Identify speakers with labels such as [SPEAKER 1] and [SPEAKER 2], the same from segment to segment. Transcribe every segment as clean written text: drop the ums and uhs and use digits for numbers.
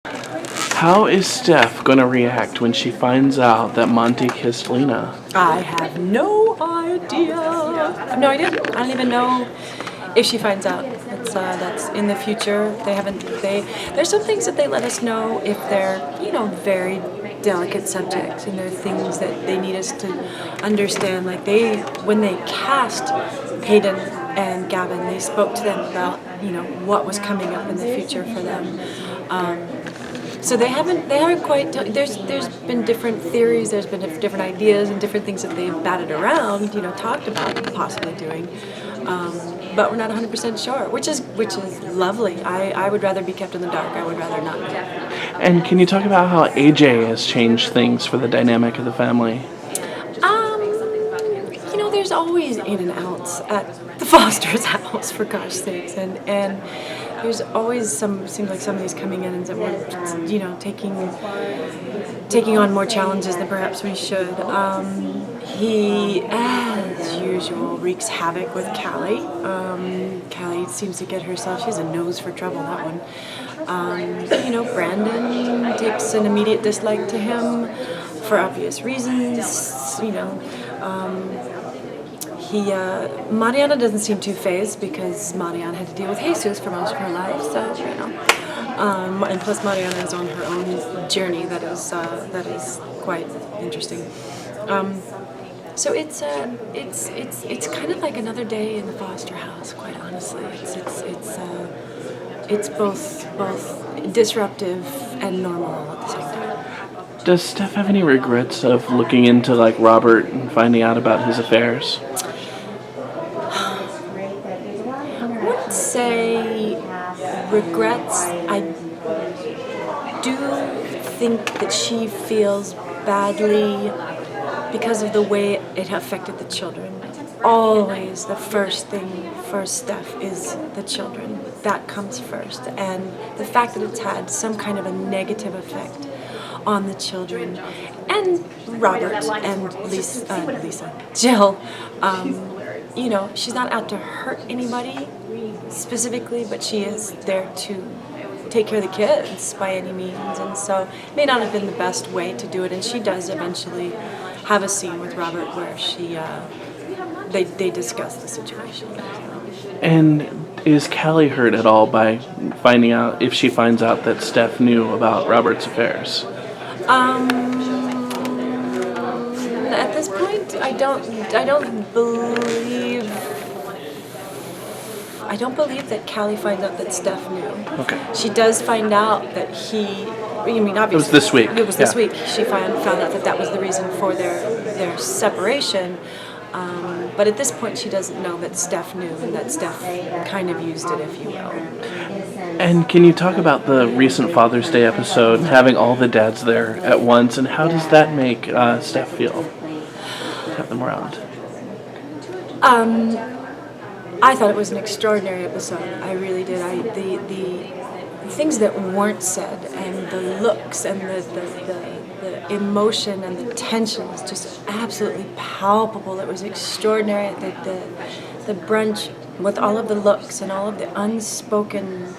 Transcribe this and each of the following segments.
[SPEAKER 1] How is Steph gonna react when she finds out that Monty kissed Lena?
[SPEAKER 2] I have no idea. I have no idea. I don't even know if she finds out. That's in the future. They haven't. There's some things that they let us know if they're very delicate subjects, and there are things that they need us to understand. Like when they cast Hayden and Gavin, they spoke to them about what was coming up in the future for them. So they haven't quite. There's been different theories. There's been different ideas and different things that they've batted around. Talked about possibly doing, but we're not 100% sure. Which is lovely. I would rather be kept in the dark. I would rather not know.
[SPEAKER 1] And can you talk about how AJ has changed things for the dynamic of the family?
[SPEAKER 2] There's always in and outs at the Foster's house, for gosh sakes, and there's always seems like somebody's coming in and taking on more challenges than perhaps we should. He, as usual, wreaks havoc with Callie. Callie seems to get herself, she has a nose for trouble, that one. Brandon takes an immediate dislike to him for obvious reasons, Mariana doesn't seem too fazed because Mariana had to deal with Jesus for most of her life, so and plus Mariana is on her own journey that is quite interesting. So it's kind of like another day in the Foster house, quite honestly. It's both disruptive and normal all at the same time.
[SPEAKER 1] Does Steph have any regrets of looking into Robert and finding out about his affairs?
[SPEAKER 2] I wouldn't say regrets. I do think that she feels badly because of the way it affected the children. Always the first thing for Steph is the children. That comes first. And the fact that it's had some kind of a negative effect on the children and Robert and Jill. She's not out to hurt anybody specifically, but she is there to take care of the kids by any means, and so it may not have been the best way to do it. And she does eventually have a scene with Robert where they discuss the situation.
[SPEAKER 1] And is Callie hurt at all by finding out, if she finds out that Steph knew about Robert's affairs?
[SPEAKER 2] At this point, I don't believe that Callie finds out that Steph knew.
[SPEAKER 1] Okay.
[SPEAKER 2] She does find out that obviously.
[SPEAKER 1] It was this week.
[SPEAKER 2] It was this week. She found out that was the reason for their separation. But at this point, she doesn't know that Steph knew, and that Steph kind of used it, if you will.
[SPEAKER 1] And can you talk about the recent Father's Day episode, having all the dads there at once, and how does that make Steph feel to have them around?
[SPEAKER 2] I thought it was an extraordinary episode. I really did. The things that weren't said, and the looks, and the emotion, and the tension was just absolutely palpable. It was extraordinary. The brunch with all of the looks and all of the unspoken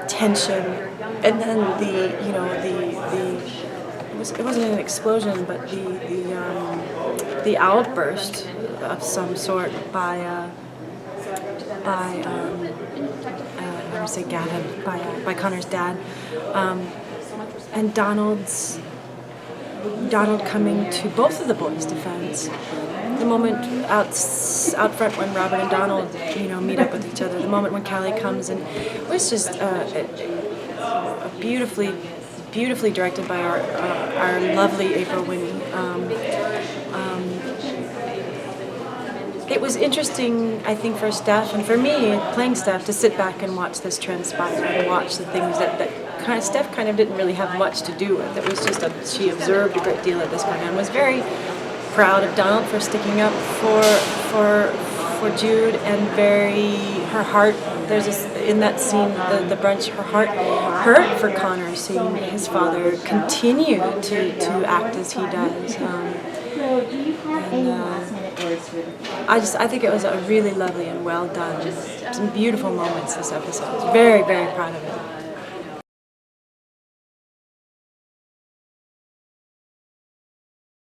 [SPEAKER 2] tension, and then it wasn't an explosion, but the outburst of some sort by Gavin, by Connor's dad, and Donald coming to both of the boys' defense. The moment out front when Robert and Donald meet up with each other. The moment when Callie comes, and it was just beautifully directed by our lovely April Winnie. It was interesting, I think, for Steph and for me, playing Steph, to sit back and watch this transpire and watch the things that Steph kind of didn't really have much to do with. It was just she observed a great deal of this going on. Was very proud of Donald for sticking up for Jude, and her heart. There's in that scene, the brunch, her heart hurt for Connor, seeing his father continue to act as he does. I think it was a really lovely and well done. Some beautiful moments this episode. I was very, very proud of it.